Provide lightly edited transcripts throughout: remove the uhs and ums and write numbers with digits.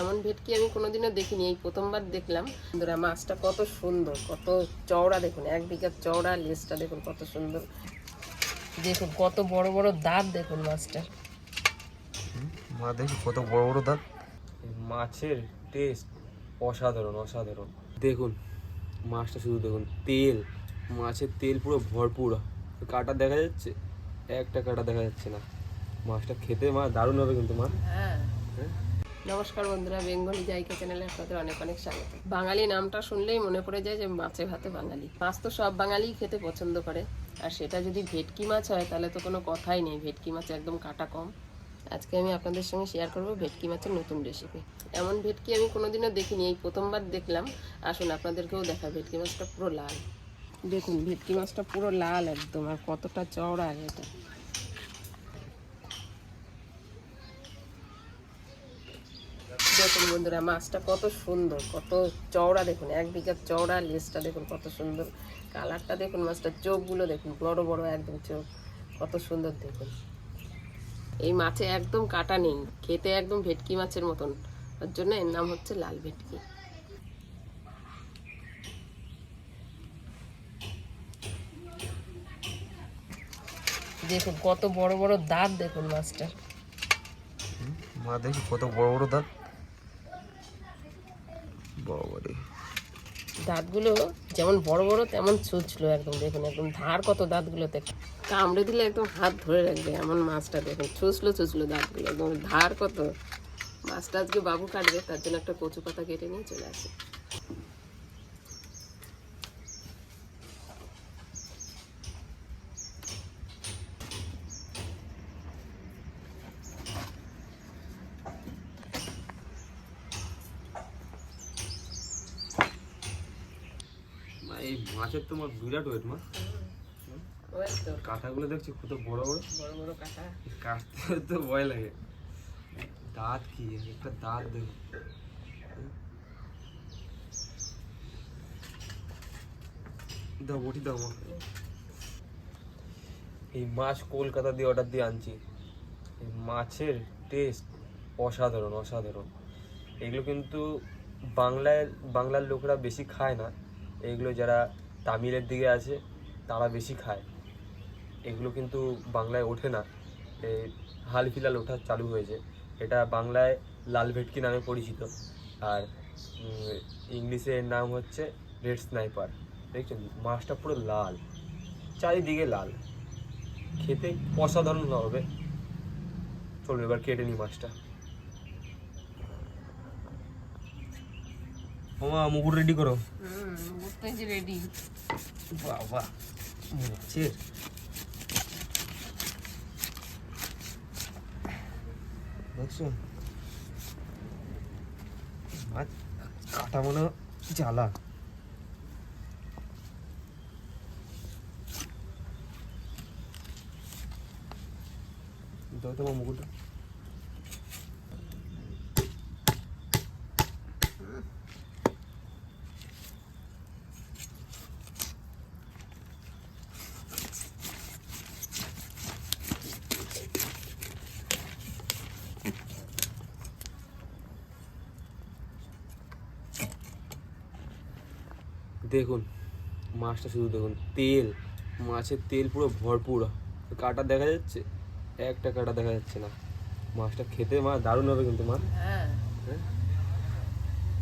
এমন ভেটকি আমি কোনোদিনও দেখিনি, এই প্রথমবার দেখলাম। বন্ধুরা মাছটা কত সুন্দর, কত চওড়া দেখুন, 1 বিঘা চওড়া, লেজটা দেখুন কত সুন্দর, দেখুন কত বড় বড় দাঁত, দেখুন মাছটা। মা দেখি কত বড় বড় দাঁত। মাছের টেস্ট অসাধারণ অসাধারণ। দেখুন মাছটা, শুধু দেখুন তেল, মাছের তেল পুরো ভরপুর। কাঁটা দেখা যাচ্ছে, একটা কাঁটা দেখা যাচ্ছে না। মাছটা খেতে মা দারুণ হবে কিন্তু মা। হ্যাঁ। নমস্কার বন্ধুরা, বেঙ্গলি জায়গা চ্যানেলে আপনাদের অনেক অনেক স্বাগত। বাঙালি নামটা শুনলেই মনে পড়ে যায় যে মাছে ভাতে বাঙালি। মাছ তো সব বাঙালিই খেতে পছন্দ করে, আর সেটা যদি ভেটকি মাছ হয় তাহলে তো কোনো কথাই নেই। ভেটকি মাছ একদম কাটা কম। আজকে আমি আপনাদের সঙ্গে শেয়ার করব ভেটকি মাছের নতুন রেসিপি। এমন ভেটকি আমি কোনোদিনও দেখিনি, এই প্রথমবার দেখলাম। আসুন আপনাদেরকেও দেখা। ভেটকি মাছটা পুরো লাল, দেখুন ভেটকি মাছটা পুরো লাল একদম, আর কতটা চওড়া এটা। দেখুন বন্ধুরা মাছটা কত সুন্দর, কত চওড়া, দেখুন 1 বিঘা চওড়া, লেজটা দেখুন কত সুন্দর, কালারটা দেখুন, মাছটার চোখগুলো দেখুন বড় বড় একদম চোখ, কত সুন্দর দেখুন। এই মাছে একদম কাটা নেই, খেতে একদম ভেটকি মাছের মতন, তার জন্য এর নাম হচ্ছে লাল ভেটকি। দেখুন কত বড় বড় দাঁত, দেখুন মাছটার। মা দেখি কত বড় বড় দাঁত। বাবারে, দাঁতগুলো যেমন বড় বড় তেমন ছুঁচলো একদম, দেখুন একদম ধার কত দাঁতগুলোতে, কামড়ে দিলে একদম হাত ধরে রাখবে এমন মাছটা। দেখুন ছুঁচলো ছুঁচলো দাঁতগুলো, একদম ধার কত। মাছটা আজকে বাবু কাটবে, তার জন্য একটা কচু পাতা কেটে নিয়ে চলে আসে। মা এই মাছের তো মা বিরাট ওয়েট মা। ওই তো কাঁটাগুলো দেখছি কত বড় বড়, বড় বড় কাটা। কাটতে তো ভয় লাগে। দাঁত কি, একটা দাঁত দেখুন। দাও বটি দাও মা। এই মাছ কলকাতা দিয়ে অর্ডার দিয়ে আনছি। এই মাছের টেস্ট অসাধারণ অসাধারণ। এগুলো কিন্তু বাংলার লোকেরা বেশি খায় না। এগুলো যারা তামিলের দিকে আছে তারা বেশি খায়। এগুলো কিন্তু বাংলায় ওঠে না, এই হাল ফিলহাল ওঠা চালু হয়েছে। এটা বাংলায় লাল ভেটকি নামে পরিচিত, আর ইংলিশে এর নাম হচ্ছে রেড স্নাইপার। দেখছেন মাছটা পুরো লাল, চারিদিকে লাল, খেতে অসাধারণ হবে। চলুন এবার কেটে নিই মাছটা। মামা মুকুট রেডি করো। বুঝতে যে রেডি। বাবা মাছের দেখছো মাছ কাটা মনে জ্বালা। দাও তোমার মুকুটটা। দেখুন মাছটা, শুধু দেখুন তেল, মাছের তেল পুরো ভরপুর। কাঁটা দেখা যাচ্ছে, একটা কাঁটা দেখা যাচ্ছে না। মাছটা খেতে মা দারুণ হবে কিন্তু মা। হ্যাঁ, হ্যাঁ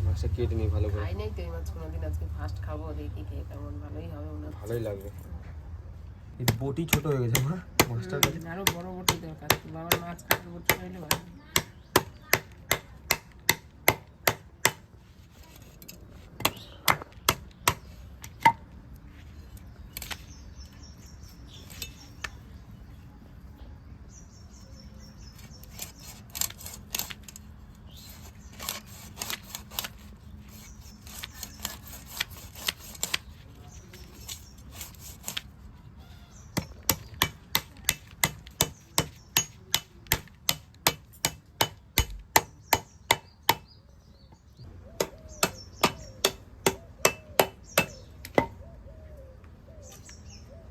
মাছটা কেটে নিই ভালো করে। খাই নাই তো এই মাছ কোনোদিন, আজকে ফার্স্ট খাবো, দেখি খেয়ে কেমন। ভালোই হবে মনে হচ্ছে। ভালোই লাগবে। এই বটি ছোট হয়ে গেছে মা মাছটার কাছে। আরো বড় বটি দরকার, বাবার মাছ কাটার বটি হইলে ভালো।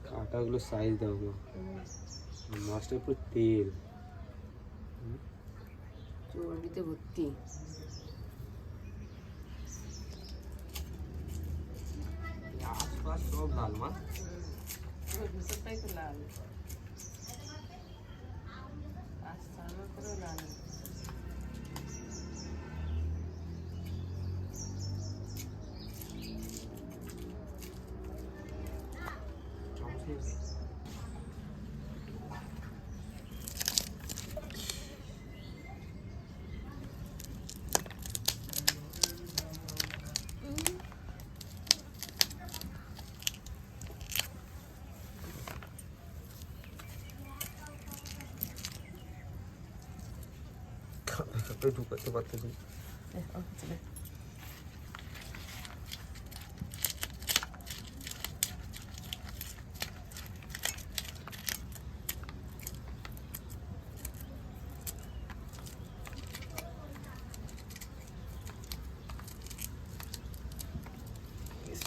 কাঁটাগুলো সাইজ দাও মা। মাছটার পুরো তেল। চর্বিতে ভর্তি। ভেতরটাই তো লাল, মাছ ছাড়ানোর পরেও লাল। ঢুকাতে পারতেছি।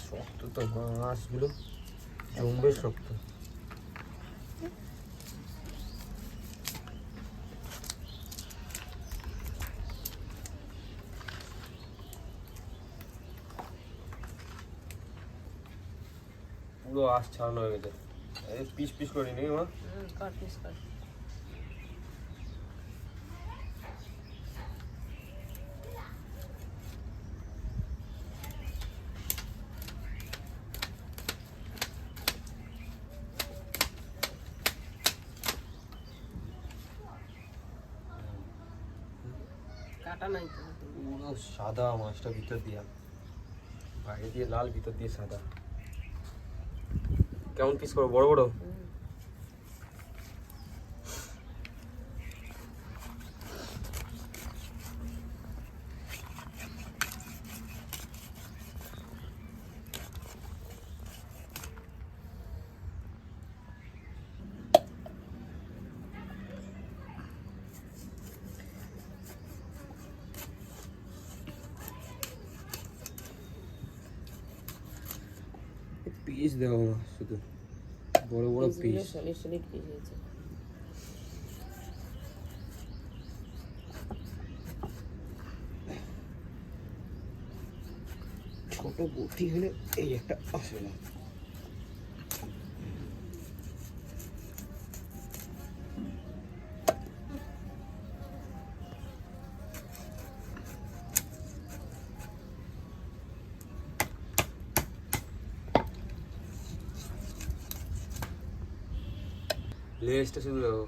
শক্ত তো মাছগুলো, জম্বে শক্ত। পুরো আঁশ ছাড়ানো হয়ে গেছে, পিস পিস করে নিই মা। কর পিস কর। কাটা নাই তো, পুরো সাদা মাছটা, ভিতর দিয়া বাইরে দিয়ে লাল, ভিতর দিয়ে সাদা। কেমন পিস করবো, বড় বড়? পিস দেওয়া মা, শুধু বড় বড় পিস। সলিড সলিড পিস হয়েছে। ছোট বটি হলে এই একটা আসে না। লেজটা শুধু দেখো,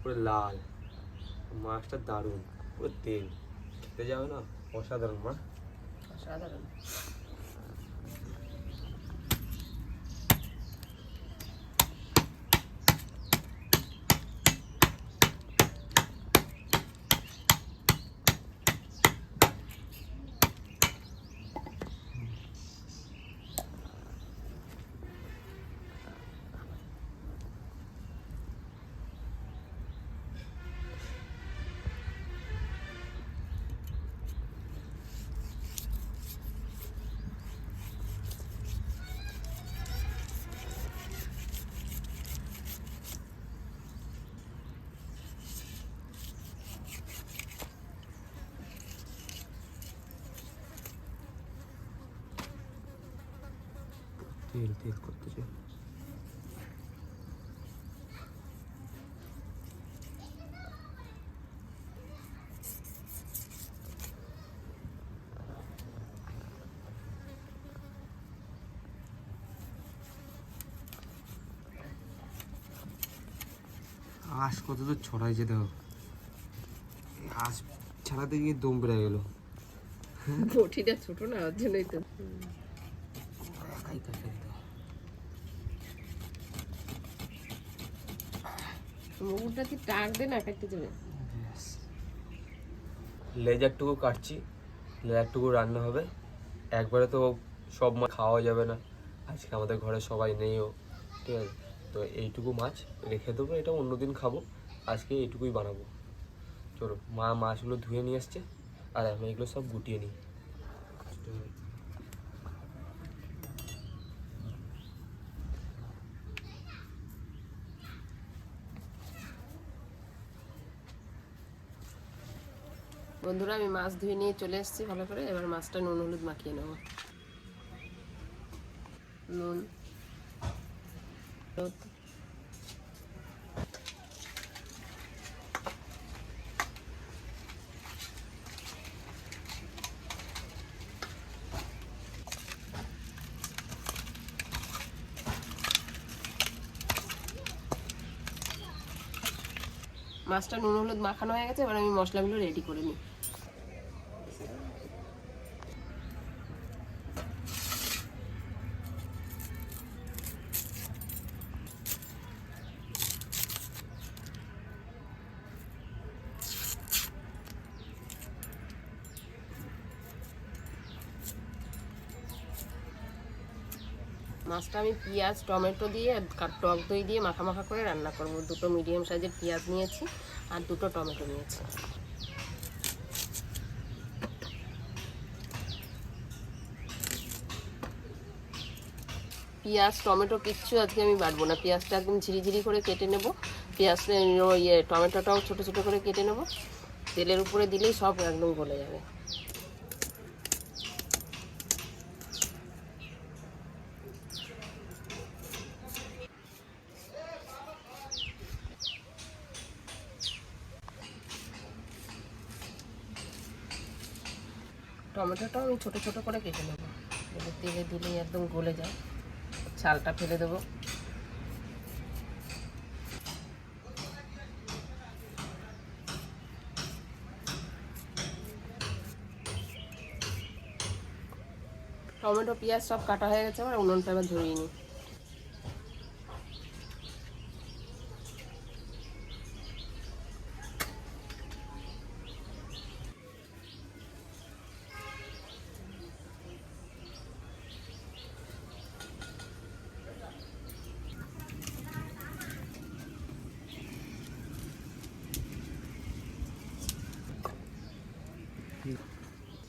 পুরো লাল, মাছটা দারুণ, পুরো তেল, খেতে যাবে না, অসাধারণ মা, অসাধারণ। তেল তেল করতেছে। আঁশ কত দূর ছড়াইছে দেখো, আঁশ ছাড়াতে গিয়ে দম বেড়ে গেল। বটিটা ছোট না, ওর জন্যই তো। মুগুরটা কি টাক দে না, কাটতে যাবে। লেজারটুকু কাটছি, লেজারটুকু রান্না হবে একবারে, তো সব মাছ খাওয়া যাবে না, আজকে আমাদের ঘরে সবাই নেইও, ঠিক আছে? তো এইটুকু মাছ রেখে দেবো, এটা অন্যদিন খাবো, আজকে এইটুকুই বানাবো। চলো, মা মাছগুলো ধুয়ে নিয়ে এসছে, আর আমি এগুলো সব গুটিয়ে নিই। বন্ধুরা, আমি মাছ ধুয়ে নিয়ে চলে এসেছি ভালো করে। এবার মাছটা নুন হলুদ মাখিয়ে নেব। নুন, হলুদ, মাছটা নুন হলুদ মাখানো হয়ে গেছে, এবার আমি মশলাগুলো রেডি করে নিই। মাছটা আমি পেঁয়াজ টমেটো দিয়ে টক দই দিয়ে মাখা মাখা করে রান্না করব। 2টো মিডিয়াম সাইজের পেঁয়াজ নিয়েছি আর 2টো টমেটো নিয়েছি। পেঁয়াজ টমেটো কিচ্ছু আজকে আমি বাটবো না, পেঁয়াজটা একদম ঝিরিঝিরি করে কেটে নেব, পেঁয়াজ টমেটোটাও ছোটো ছোটো করে কেটে নেব, তেলের উপরে দিলেই সব একদম গলে যাবে। টমেটোটাও আমি ছোটো ছোটো করে কেটে নেব, তেলে দিলেই একদম গলে যায়। ছালটা ফেলে দেবো। টমেটো পেঁয়াজ সব কাটা হয়ে গেছে, আমার উনুনটা এবার ধরিয়ে নিই।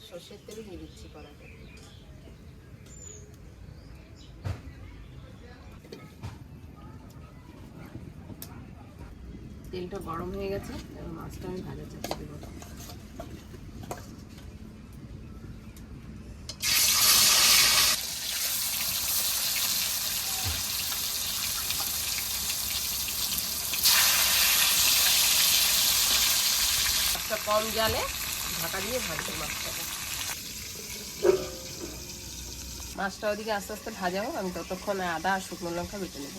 সর্ষের তেল দিয়ে দিচ্ছি কড়াতে। তেলটা গরম হয়ে গেছে, মাছটা আমি ভাজা চাপিয়ে দেবো। মাছটা কম জালে ঢাকা দিয়ে ভাজবো মাছটাকে। মাছটা ওদিকে আস্তে আস্তে ভাজা হোক, আমি ততক্ষণ আদা আর শুকনো লঙ্কা বেটে নেব।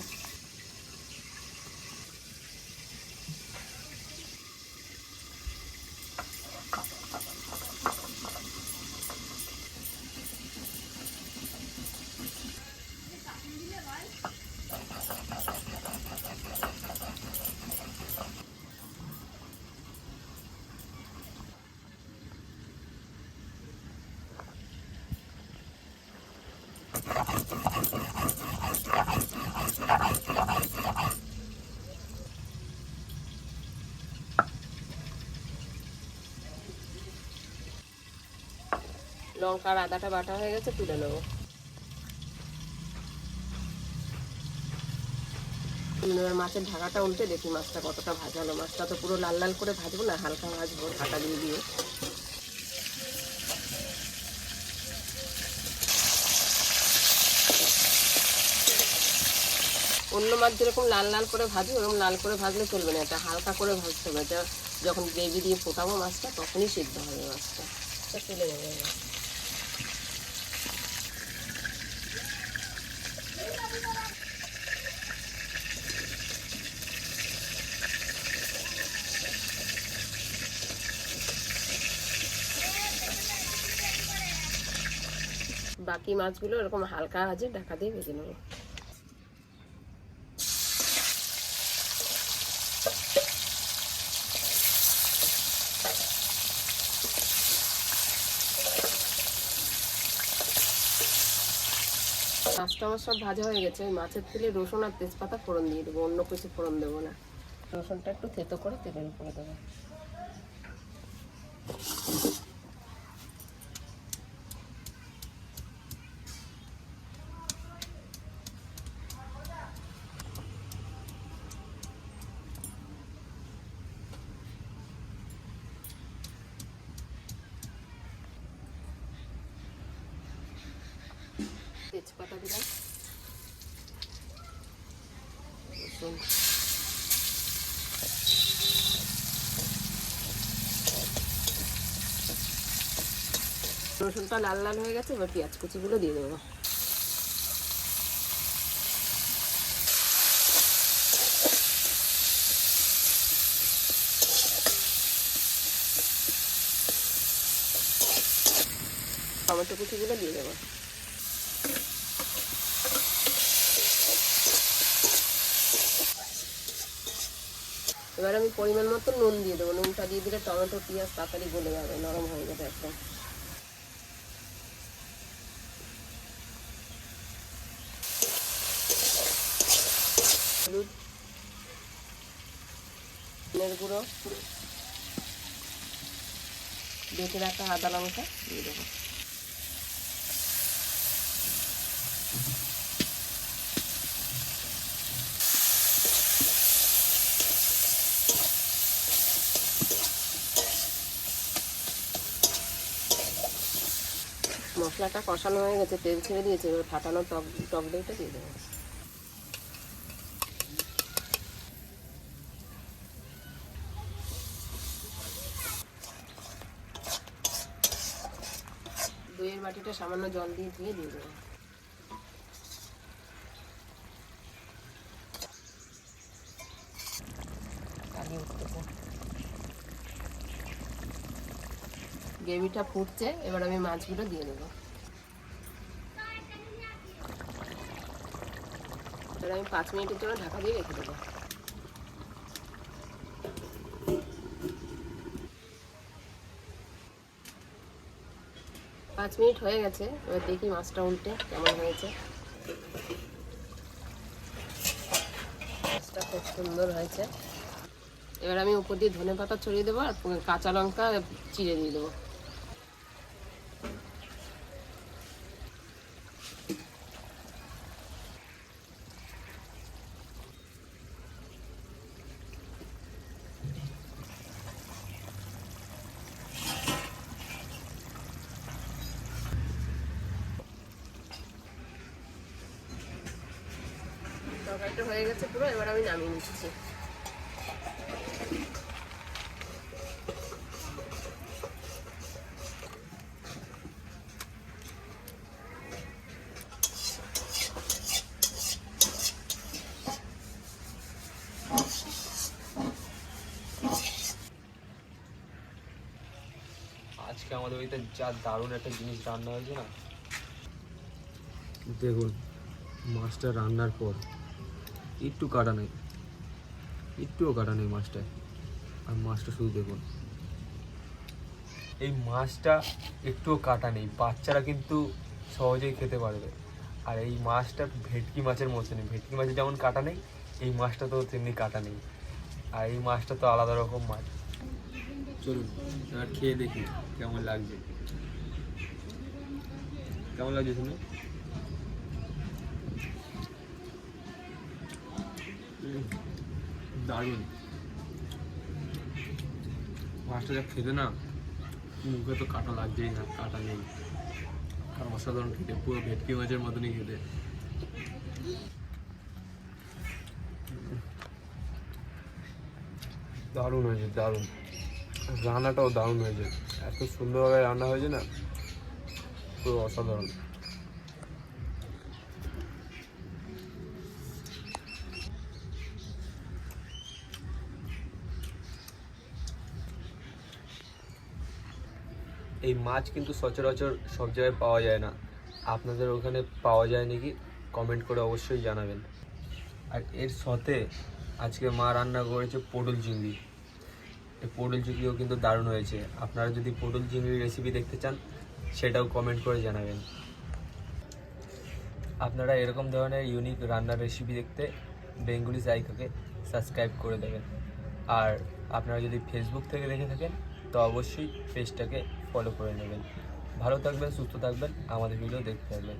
লঙ্কা আর আদাটা বাটা হয়ে গেছে, তুলে নেব। মাছের ঢাকাটা উল্টে দেখি মাছটা কতটা ভাজা হলো। মাছটা তো পুরো লাল লাল করে ভাজবো না, হালকা ভাজবো ঢাকা দিয়ে দিয়ে। অন্য মাছ যেরকম লাল লাল করে ভাজি, ওরকম লাল করে ভাজলে চলবে না, এটা হালকা করে ভাজতে হবে। এটা যখন গ্রেভি দিয়ে ফোটাবো মাছটা, তখনই সিদ্ধ হবে মাছটা। তুলে নেবে। বাকি মাছগুলো এরকম হালকা ভাজে ঢাকা দিয়ে ভেজে নেব। মাছটা আমার সব ভাজা হয়ে গেছে। মাছের তেলে রসুন আর তেজপাতা ফোড়ন দিয়ে দেবো, অন্য কিছু ফোড়ন দেবো না। রসুনটা একটু থেতো করে তেলের উপরে দেবো। তেজপাতা দিলাম, রসুন, রসুনটা লাল লাল হয়ে গেছে, এবার পেঁয়াজ কুচিগুলো দিয়ে দেবো। টমেটো কুচিগুলো দিয়ে দেবো। এবার আমি পরিমাণ মতো নুন দিয়ে দেবো। নুনটা দিয়ে দিলে টমেটো পেঁয়াজ তাড়াতাড়ি গলে যাবে, নরম হয়ে যাবে একদম। হলুদ, ধনের গুঁড়ো, বেটে রাখা আদা লঙ্কা দিয়ে দেবো। মশলাটা কষানো হয়ে গেছে, তেল ছেড়ে দিয়েছে। এবার ফাটানো টক দইটা দিয়ে দেবো। দইয়ের বাটিটা সামান্য জল দিয়ে ধুয়ে দিয়ে দেবো। গ্রেভিটা ফুটছে, এবার আমি মাছগুলো দিয়ে দেবো। এবার আমি 5 মিনিটের জন্য ঢাকা দিয়ে রেখে দেবো। পাঁচ মিনিট হয়ে গেছে, এবার দেখি মাছটা উল্টে কেমন হয়েছে। মাছটা খুব সুন্দর হয়েছে। এবার আমি উপর দিয়ে ধনেপাতা ছড়িয়ে দেবো আর কাঁচা লঙ্কা চিড়ে দিয়ে দেবো। তরকারিটা হয়ে গেছে পুরো, এবার আমি নামিয়ে নিচ্ছি। আজকে আমাদের বাড়িতে যা দারুণ একটা জিনিস রান্না হয়েছে না, দেখুন মাছটা রান্নার পর একটুও কাটা নেই মাছটায়। আর মাছটা শুধু দেখুন, এই মাছটা একটুও কাটা নেই, বাচ্চারা কিন্তু সহজেই খেতে পারবে। আর এই মাছটা ভেটকি মাছের মতনই, ভেটকি মাছের যেমন কাটা নেই, এই মাছটা তো তেমনি কাটা নেই। আর এই মাছটা তো আলাদা রকম মাছ। চলুন এবার খেয়ে দেখি কেমন লাগছে। কেমন লাগছে শুনে? দারুণ মাছটা যা খেতে না, মুখে তো কাটা লাগছেই না, কাটা নেই। আর অসাধারণ খেতে, পুরো ভেটকি মাছের মতনই খেতে। দারুণ হয়েছে, দারুণ। রান্নাটাও দারুণ হয়েছে, এত সুন্দরভাবে রান্না হয়েছে না, পুরো অসাধারণ। এই মাছ কিন্তু সচরাচর সব জায়গায় পাওয়া যায় না। আপনাদের ওখানে পাওয়া যায় নাকি কমেন্ট করে অবশ্যই জানাবেন। আর এর সাথে আজকে মা রান্না করেছে পটল চিংড়ি। এই পটল চিংড়িও কিন্তু দারুণ হয়েছে। আপনারা যদি পটল চিংড়ির রেসিপি দেখতে চান সেটাও কমেন্ট করে জানাবেন। আপনারা এরকম ধরনের ইউনিক রান্নার রেসিপি দেখতে বেঙ্গলি জায়গাকে সাবস্ক্রাইব করে দেবেন। আর আপনারা যদি ফেসবুক থেকে দেখে থাকেন তো অবশ্যই পেজটাকে ফলো করে নেবেন। ভালো থাকবেন, সুস্থ থাকবেন, আমাদের ভিডিও দেখতে থাকবেন।